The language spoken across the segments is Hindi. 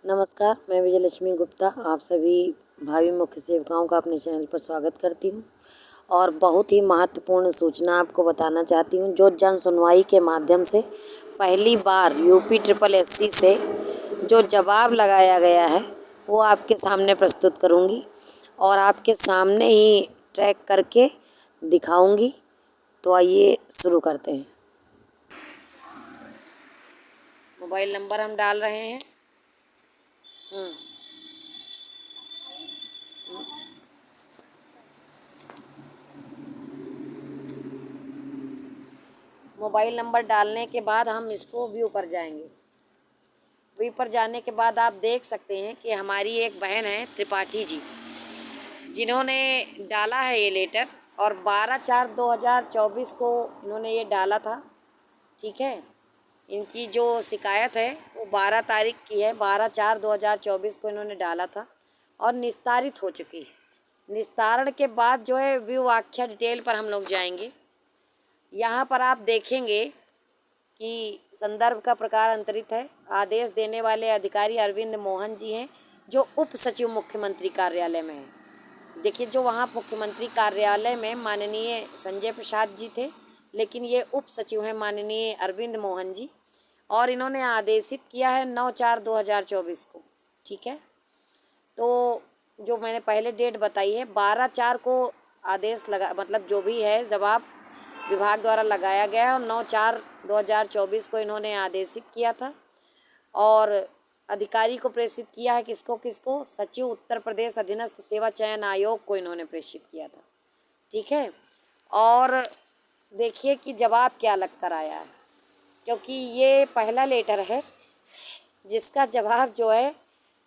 नमस्कार, मैं विजयलक्ष्मी गुप्ता आप सभी भावी मुख्य सेविकाओं का अपने चैनल पर स्वागत करती हूँ और बहुत ही महत्वपूर्ण सूचना आपको बताना चाहती हूँ। जो जन सुनवाई के माध्यम से पहली बार UP SSSC से जो जवाब लगाया गया है वो आपके सामने प्रस्तुत करूँगी और आपके सामने ही ट्रैक करके दिखाऊँगी। तो आइए शुरू करते हैं। मोबाइल नंबर हम डाल रहे हैं। मोबाइल नंबर डालने के बाद हम इसको व्यू पर जाएंगे। व्यू पर जाने के बाद आप देख सकते हैं कि हमारी एक बहन है त्रिपाठी जी, जिन्होंने डाला है ये लेटर और 12/4/2024 को इन्होंने ये डाला था। ठीक है, इनकी जो शिकायत है वो 12 तारीख की है। 12/4/2024 को इन्होंने डाला था और निस्तारित हो चुकी है। निस्तारण के बाद जो है व्यू व्याख्या डिटेल पर हम लोग जाएंगे। यहाँ पर आप देखेंगे कि संदर्भ का प्रकार अंतरित है। आदेश देने वाले अधिकारी अरविंद मोहन जी हैं, जो उप सचिव मुख्यमंत्री कार्यालय में हैं। देखिए, जो वहाँ मुख्यमंत्री कार्यालय में माननीय संजय प्रसाद जी थे, लेकिन ये उप सचिव हैं माननीय अरविंद मोहन जी, और इन्होंने आदेशित किया है 9/4/2024 को। ठीक है, तो जो मैंने पहले डेट बताई है 12/4 को आदेश लगा, मतलब जो भी है जवाब विभाग द्वारा लगाया गया और 9/4/2024 को इन्होंने आदेशित किया था और अधिकारी को प्रेषित किया है। किसको सचिव उत्तर प्रदेश अधीनस्थ सेवा चयन आयोग को इन्होंने प्रेषित किया था। ठीक है, और देखिए कि जवाब क्या लग कर आया है, क्योंकि ये पहला लेटर है जिसका जवाब जो है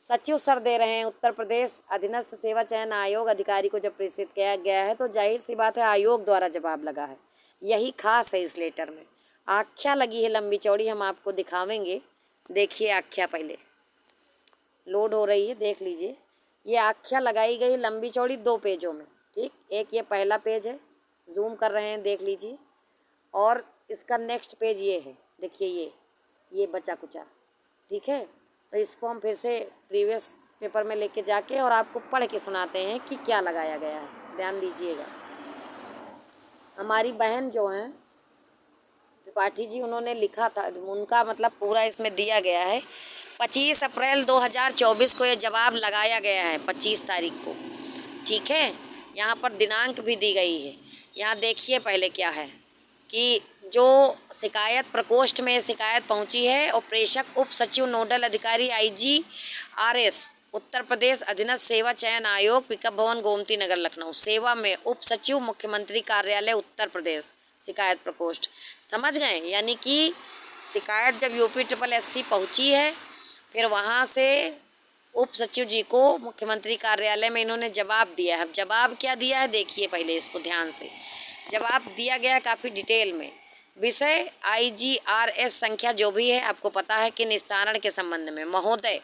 सचिव सर दे रहे हैं। उत्तर प्रदेश अधीनस्थ सेवा चयन आयोग अधिकारी को जब प्रेषित किया गया है तो जाहिर सी बात है आयोग द्वारा जवाब लगा है। यही खास है इस लेटर में। आख्या लगी है लंबी चौड़ी, हम आपको दिखावेंगे। देखिए, आख्या पहले लोड हो रही है, देख लीजिए। ये आख्या लगाई गई लंबी चौड़ी 2 पेजों में। ठीक, एक ये पहला पेज है, जूम कर रहे हैं, देख लीजिए। और इसका नेक्स्ट पेज ये है, देखिए ये बचा कुचा। ठीक है, तो इसको हम फिर से प्रीवियस पेपर में लेके जाके और आपको पढ़ के सुनाते हैं कि क्या लगाया गया है। ध्यान दीजिएगा। हमारी बहन जो हैं त्रिपाठी जी, उन्होंने लिखा था, उनका मतलब पूरा इसमें दिया गया है। 25 अप्रैल 2024 को ये जवाब लगाया गया है, 25 तारीख को। ठीक है, यहाँ पर दिनांक भी दी गई है। यहाँ देखिए पहले क्या है कि जो शिकायत प्रकोष्ठ में शिकायत पहुंची है और प्रेषक उप सचिव नोडल अधिकारी IGRS उत्तर प्रदेश अधीनस्थ सेवा चयन आयोग पिकअप भवन गोमती नगर लखनऊ सेवा में उप सचिव मुख्यमंत्री कार्यालय उत्तर प्रदेश शिकायत प्रकोष्ठ। समझ गए? यानी कि शिकायत जब UP SSSC पहुंची है, फिर वहां से उप सचिव जी को मुख्यमंत्री कार्यालय में इन्होंने जवाब दिया है। जवाब क्या दिया है देखिए पहले इसको ध्यान से। जवाब दिया गया है काफ़ी डिटेल में। विषय IGRS संख्या जो भी है, आपको पता है कि निस्तारण के संबंध में। महोदय,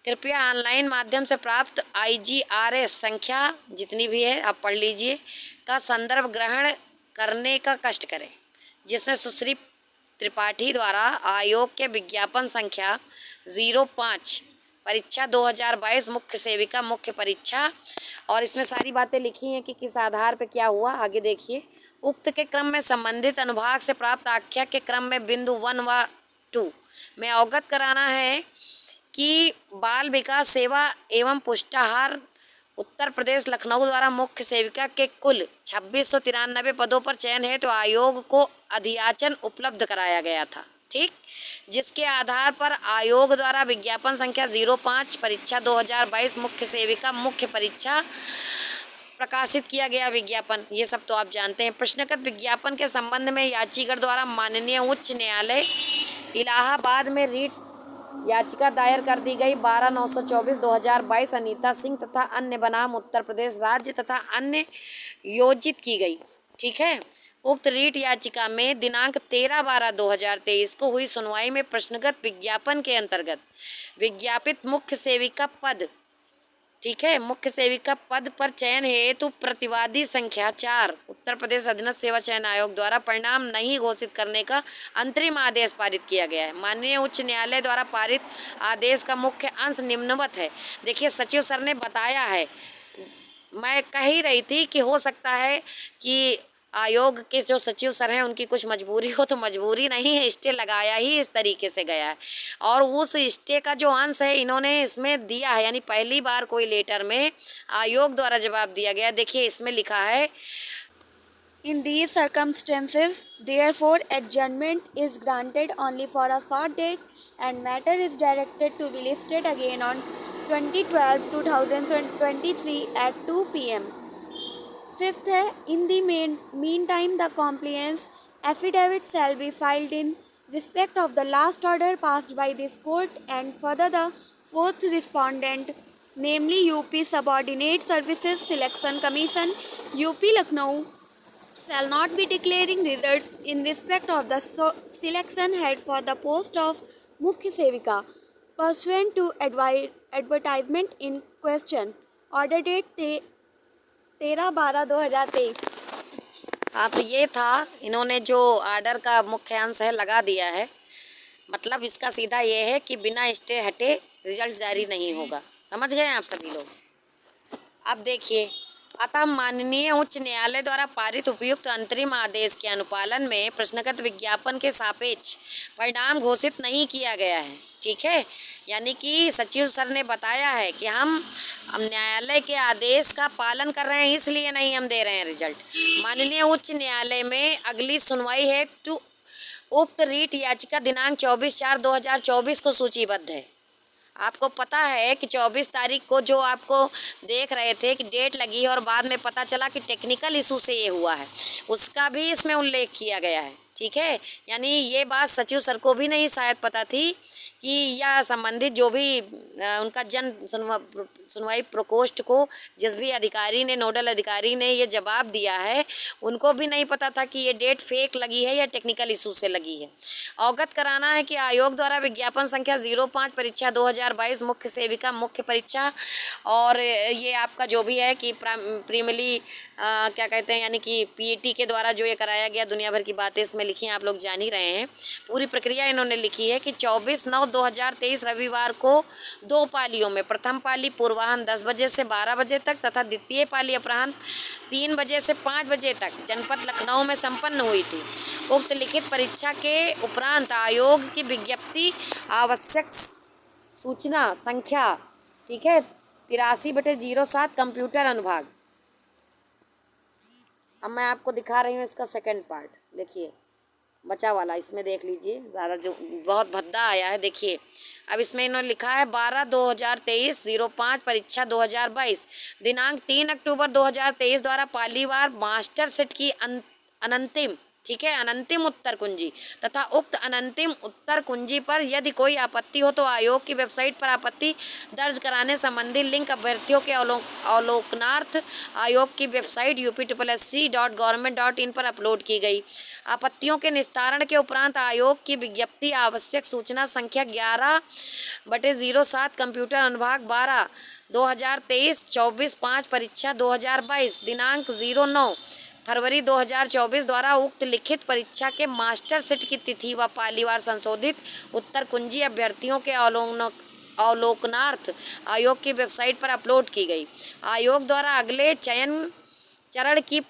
कृपया ऑनलाइन माध्यम से प्राप्त IGRS संख्या जितनी भी है आप पढ़ लीजिए का संदर्भ ग्रहण करने का कष्ट करें, जिसमें सुश्री त्रिपाठी द्वारा आयोग के विज्ञापन संख्या 05 परीक्षा 2022 मुख्य सेविका मुख्य परीक्षा, और इसमें सारी बातें लिखी हैं कि किस आधार पर क्या हुआ। आगे देखिए। उक्त के क्रम में संबंधित अनुभाग से प्राप्त आख्या के क्रम में बिंदु 1 व 2 में अवगत कराना है कि बाल विकास सेवा एवं पुष्टाहार उत्तर प्रदेश लखनऊ द्वारा मुख्य सेविका के कुल 2693 पदों पर चयन है तो आयोग को अधियाचन उपलब्ध कराया गया था। ठीक, जिसके आधार पर आयोग द्वारा विज्ञापन संख्या 05 परीक्षा 2022 मुख्य सेविका मुख्य परीक्षा प्रकाशित किया गया विज्ञापन। ये सब तो आप जानते हैं। प्रश्नगत विज्ञापन के संबंध में याचिका द्वारा माननीय उच्च न्यायालय इलाहाबाद में रीट याचिका दायर कर दी गई 12/924/2022 अनीता सिंह तथा अन्य बनाम उत्तर प्रदेश राज्य तथा अन्य योजित की गई। ठीक है, उक्त रीट याचिका में दिनांक 13/12/2023 को हुई सुनवाई में प्रश्नगत विज्ञापन के अंतर्गत विज्ञापित मुख्य सेविका पद, ठीक है। मुख्य सेविका पद पर चयन हेतु प्रतिवादी संख्या 4 उत्तर प्रदेश अधीनस्थ सेवा चयन आयोग द्वारा परिणाम नहीं घोषित करने का अंतरिम आदेश पारित किया गया है। माननीय उच्च न्यायालय द्वारा पारित आदेश का मुख्य अंश निम्नवत है। देखिए, सचिव सर ने बताया है, मैं कह ही रही थी कि हो सकता है कि आयोग के जो सचिव सर हैं उनकी कुछ मजबूरी हो, तो मजबूरी नहीं है, स्टे लगाया ही इस तरीके से गया है। और उस स्टे का जो अंश है इन्होंने इसमें दिया है, यानी पहली बार कोई लेटर में आयोग द्वारा जवाब दिया गया। देखिए, इसमें लिखा है, In these circumstances, therefore, adjournment is granted only for a short date and matter is directed to be listed again on 2012-2023 at 2 p.m. Fifth है, in the meantime, the compliance affidavit shall be filed in respect of the last order passed by this court and further the fourth respondent, namely UP Subordinate Services Selection Commission, UP Lucknow, shall not be declaring results in respect of the selection held for the post of Mukhya Sevika pursuant to advertisement in question. Order date 13/12/2023। हाँ, तो ये था, इन्होंने जो आर्डर का मुख्य अंश है लगा दिया है। मतलब इसका सीधा ये है कि बिना स्टे हटे रिजल्ट जारी नहीं होगा। समझ गए आप सभी लोग। अब देखिए, अतः माननीय उच्च न्यायालय द्वारा पारित उपयुक्त अंतरिम आदेश के अनुपालन में प्रश्नगत विज्ञापन के सापेक्ष परिणाम घोषित नहीं किया गया है। ठीक है, यानी कि सचिव सर ने बताया है कि हम न्यायालय के आदेश का पालन कर रहे हैं, इसलिए नहीं हम दे रहे हैं रिजल्ट। माननीय उच्च न्यायालय में अगली सुनवाई है तो उक्त रीट याचिका दिनांक 24/4/2024 को सूचीबद्ध है। आपको पता है कि 24 तारीख को जो आपको देख रहे थे कि डेट लगी और बाद में पता चला कि टेक्निकल इशू से ये हुआ है, उसका भी इसमें उल्लेख किया गया है। ठीक है, यानी ये बात सचिव सर को भी नहीं शायद पता थी कि यह संबंधित जो भी उनका जन सुनवाई प्रकोष्ठ को जिस भी अधिकारी ने, नोडल अधिकारी ने ये जवाब दिया है, उनको भी नहीं पता था कि ये डेट फेक लगी है या टेक्निकल इशू से लगी है। अवगत कराना है कि आयोग द्वारा विज्ञापन संख्या 05 परीक्षा 2022 मुख्य सेविका मुख्य परीक्षा, और ये आपका जो भी है कि प्रीमिली क्या कहते हैं, यानी कि पीईटी के द्वारा जो ये कराया गया, दुनिया भर की बातें इसमें लिखी हैं, आप लोग जान ही रहे हैं। पूरी प्रक्रिया इन्होंने लिखी है कि 24/9/2023 रविवार को 2 पालियों में, प्रथम पाली पूर्वाह्न 10 बजे से 12 बजे तक तथा द्वितीय पाली अपराह्न 3 बजे से 5 बजे तक जनपद लखनऊ में संपन्न हुई थी। उक्त लिखित परीक्षा के उपरांत आयोग की विज्ञप्ति आवश्यक सूचना संख्या, ठीक है, 83/07 कंप्यूटर अनुभाग। अब मैं आपको दिखा रही हूँ इसका सेकंड पार्ट। देखिए, बचा वाला इसमें देख लीजिए, ज़्यादा जो बहुत भद्दा आया है। देखिए, अब इसमें इन्होंने लिखा है 12/2023 05 परीक्षा 2022 दिनांक 3 अक्टूबर 2023 द्वारा पालीवार मास्टर सेट की अनंतिम, ठीक है, अनंतिम उत्तर कुंजी तथा उक्त अनंतिम उत्तर कुंजी पर यदि कोई आपत्ति हो तो आयोग की वेबसाइट पर आपत्ति दर्ज कराने संबंधी लिंक अभ्यर्थियों के अवलोकनार्थ आयोग की वेबसाइट upssc.government.in पर अपलोड की गई। आपत्तियों के निस्तारण के उपरांत आयोग की विज्ञप्ति आवश्यक सूचना संख्या 11/07 कंप्यूटर अनुभाग 12 2023 24/5 परीक्षा 2022 दिनांक 09 फरवरी 2024 द्वारा उक्त लिखित परीक्षा के मास्टर सेट की तिथि व पालीवार संशोधित उत्तर कुंजी अभ्यर्थियों के अवलोकनार्थ आयोग की वेबसाइट पर अपलोड की गई। आयोग द्वारा अगले चरण की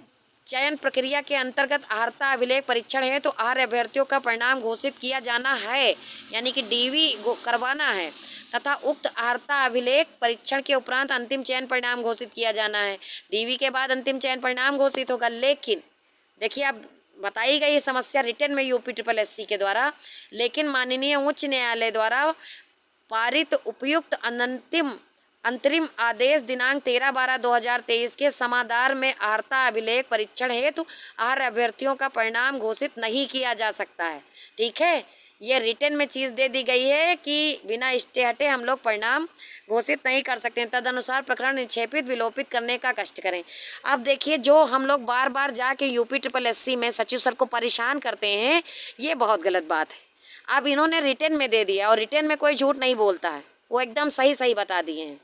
चयन प्रक्रिया के अंतर्गत अर्हता अभिलेख परीक्षण है तो अर्ह अभ्यर्थियों का परिणाम घोषित किया जाना है, यानी कि डीवी करवाना है तथा उक्त अर्हता अभिलेख परीक्षण के उपरांत अंतिम चयन परिणाम घोषित किया जाना है। डीवी के बाद अंतिम चयन परिणाम घोषित होगा। लेकिन देखिए, अब बताई गई समस्या रिटर्न में UPSSC के द्वारा, लेकिन माननीय उच्च न्यायालय द्वारा पारित उपयुक्त अंतरिम आदेश दिनांक 13/12/2023 के समादार में अर्हता अभिलेख परीक्षण हेतु अर्ह अभ्यर्थियों का परिणाम घोषित नहीं किया जा सकता है। ठीक है, ये रिटर्न में चीज़ दे दी गई है कि बिना स्टे हटे हम लोग परिणाम घोषित नहीं कर सकते हैं। तदनुसार प्रकरण निक्षेपित विलोपित करने का कष्ट करें। अब देखिए, जो हम लोग बार बार जाके UPSSC में सचिव सर को परेशान करते हैं, ये बहुत गलत बात है। अब इन्होंने रिटर्न में दे दिया और रिटर्न में कोई झूठ नहीं बोलता है, वो एकदम सही बता दिए हैं।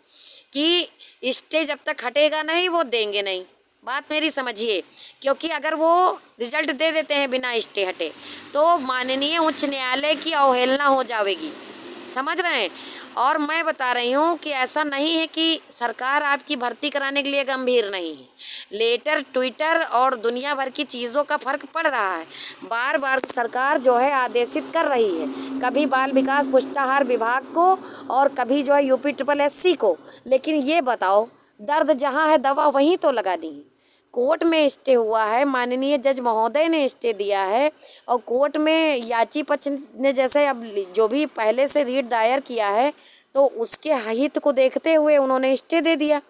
कि स्टे जब तक हटेगा नहीं वो देंगे नहीं। बात मेरी समझिए, क्योंकि अगर वो रिजल्ट दे देते हैं बिना स्टे हटे तो माननीय उच्च न्यायालय की अवहेलना हो जाएगी, समझ रहे हैं। और मैं बता रही हूँ कि ऐसा नहीं है कि सरकार आपकी भर्ती कराने के लिए गंभीर नहीं है। लेटर, ट्विटर और दुनिया भर की चीज़ों का फर्क पड़ रहा है। बार बार सरकार जो है आदेशित कर रही है, कभी बाल विकास पुष्टाहार विभाग को और कभी जो है UPSSC को। लेकिन ये बताओ, दर्द जहाँ है दवा वहीं तो लगा दी है। कोर्ट में स्टे हुआ है, माननीय जज महोदय ने स्टे दिया है और कोर्ट में याची पक्ष ने जैसे अब जो भी पहले से रीट दायर किया है तो उसके हित को देखते हुए उन्होंने स्टे दे दिया।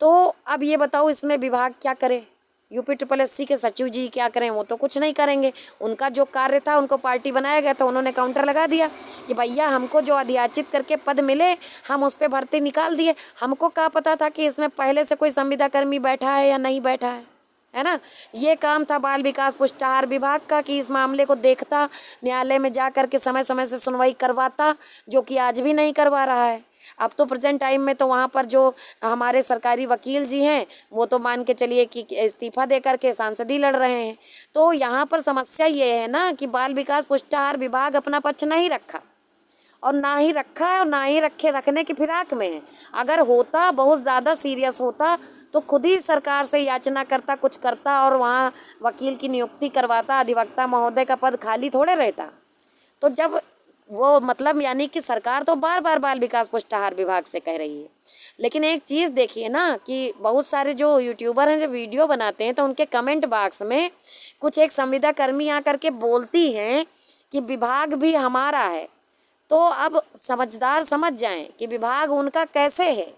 तो अब ये बताओ इसमें विभाग क्या करे, UPSSC के सचिव जी क्या करें? वो तो कुछ नहीं करेंगे। उनका जो कार्य था, उनको पार्टी बनाया गया तो उन्होंने काउंटर लगा दिया कि भैया हमको जो अधियाचित करके पद मिले हम उस पर भर्ती निकाल दिए। हमको क्या पता था कि इसमें पहले से कोई संविदा कर्मी बैठा है या नहीं बैठा है ना। ये काम था बाल विकास पुष्टाहार विभाग का कि इस मामले को देखता, न्यायालय में जा कर के समय समय से सुनवाई करवाता, जो कि आज भी नहीं करवा रहा है। अब तो प्रेजेंट टाइम में तो वहाँ पर जो हमारे सरकारी वकील जी हैं वो तो मान के चलिए कि इस्तीफा दे करके सांसदी लड़ रहे हैं। तो यहाँ पर समस्या ये है ना कि बाल विकास पुष्टाहार विभाग अपना पक्ष नहीं रखा और ना ही रखा है और ना ही रखने की फिराक में है। अगर होता, बहुत ज़्यादा सीरियस होता तो खुद ही सरकार से याचना करता, कुछ करता और वहाँ वकील की नियुक्ति करवाता। अधिवक्ता महोदय का पद खाली थोड़े रहता। तो जब वो मतलब यानी कि सरकार तो बार बार बाल विकास पुष्टाहार विभाग से कह रही है। लेकिन एक चीज़ देखिए ना कि बहुत सारे जो यूट्यूबर हैं जो वीडियो बनाते हैं तो उनके कमेंट बॉक्स में कुछ एक संविदा कर्मी आकर के बोलती हैं कि विभाग भी हमारा है। तो अब समझदार समझ जाएं कि विभाग उनका कैसे है।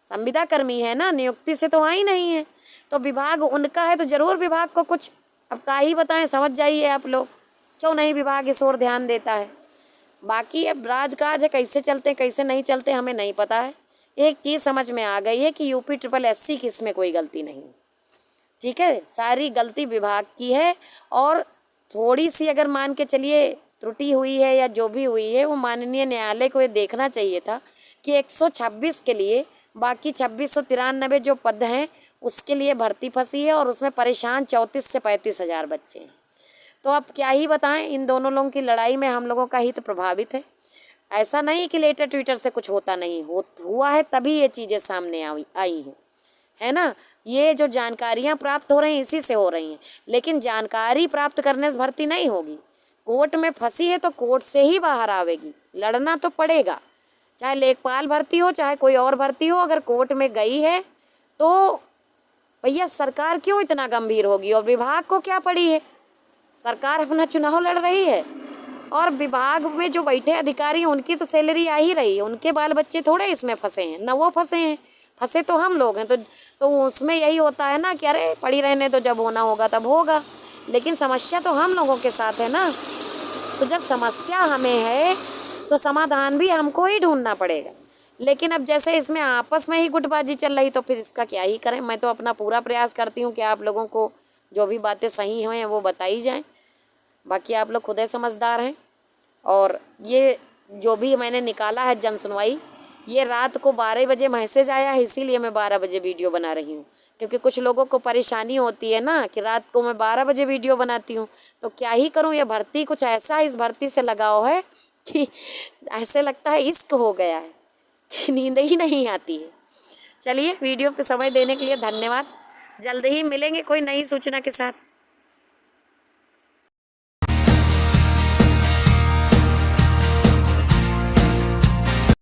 संविदा कर्मी है ना, नियुक्ति से तो आई नहीं है, तो विभाग उनका है तो ज़रूर विभाग को कुछ, अब क्या ही बताएं, समझ जाइए आप लोग। क्यों नहीं विभाग इस ओर ध्यान देता है। बाकी अब राजकाज है, कैसे चलते कैसे नहीं चलते हमें नहीं पता है। एक चीज़ समझ में आ गई है कि UPSSC की इसमें कोई गलती नहीं, ठीक है, सारी गलती विभाग की है। और थोड़ी सी अगर मान के चलिए त्रुटि हुई है या जो भी हुई है वो माननीय न्यायालय को ये देखना चाहिए था कि 126 के लिए बाकी 2693 जो पद हैं उसके लिए भर्ती फंसी है और उसमें परेशान 34 से 35 हज़ार बच्चे हैं। तो अब क्या ही बताएं, इन दोनों लोगों की लड़ाई में हम लोगों का हित प्रभावित है। ऐसा नहीं कि लेटर ट्विटर से कुछ होता नहीं हुआ है, तभी ये चीज़ें सामने आई हैं, है ना। ये जो जानकारियां प्राप्त हो रही हैं इसी से हो रही हैं। लेकिन जानकारी प्राप्त करने से भर्ती नहीं होगी। कोर्ट में फंसी है तो कोर्ट से ही बाहर आवेगी, लड़ना तो पड़ेगा, चाहे लेखपाल भर्ती हो चाहे कोई और भर्ती हो। अगर कोर्ट में गई है तो भैया सरकार क्यों इतना गंभीर होगी और विभाग को क्या पड़ी है। सरकार अपना चुनाव लड़ रही है और विभाग में जो बैठे अधिकारी हैं उनकी तो सैलरी आ ही रही है, उनके बाल बच्चे थोड़े इसमें फंसे हैं, न वो फंसे हैं, फंसे तो हम लोग हैं। तो उसमें यही होता है ना कि अरे पड़ी रहने तो, जब होना होगा तब होगा। लेकिन समस्या तो हम लोगों के साथ है ना। तो जब समस्या हमें है तो समाधान भी हमको ही ढूंढना पड़ेगा। लेकिन अब जैसे इसमें आपस में ही गुटबाजी चल रही तो फिर इसका क्या ही करें। मैं तो अपना पूरा प्रयास करती हूँ कि आप लोगों को जो भी बातें सही हैं वो बताई जाएं। बाकी आप लोग खुद ही समझदार हैं। और ये जो भी मैंने निकाला है जन सुनवाई, ये रात को 12 बजे मैसेज आया है, इसीलिए मैं 12 बजे वीडियो बना रही हूँ। क्योंकि कुछ लोगों को परेशानी होती है ना कि रात को मैं 12 बजे वीडियो बनाती हूँ। तो क्या ही करूँ, ये भर्ती कुछ ऐसा इस भर्ती से लगाव है कि ऐसे लगता है इश्क हो गया है कि नींद ही नहीं आती है। चलिए, वीडियो पे समय देने के लिए धन्यवाद। जल्द ही मिलेंगे कोई नई सूचना के साथ।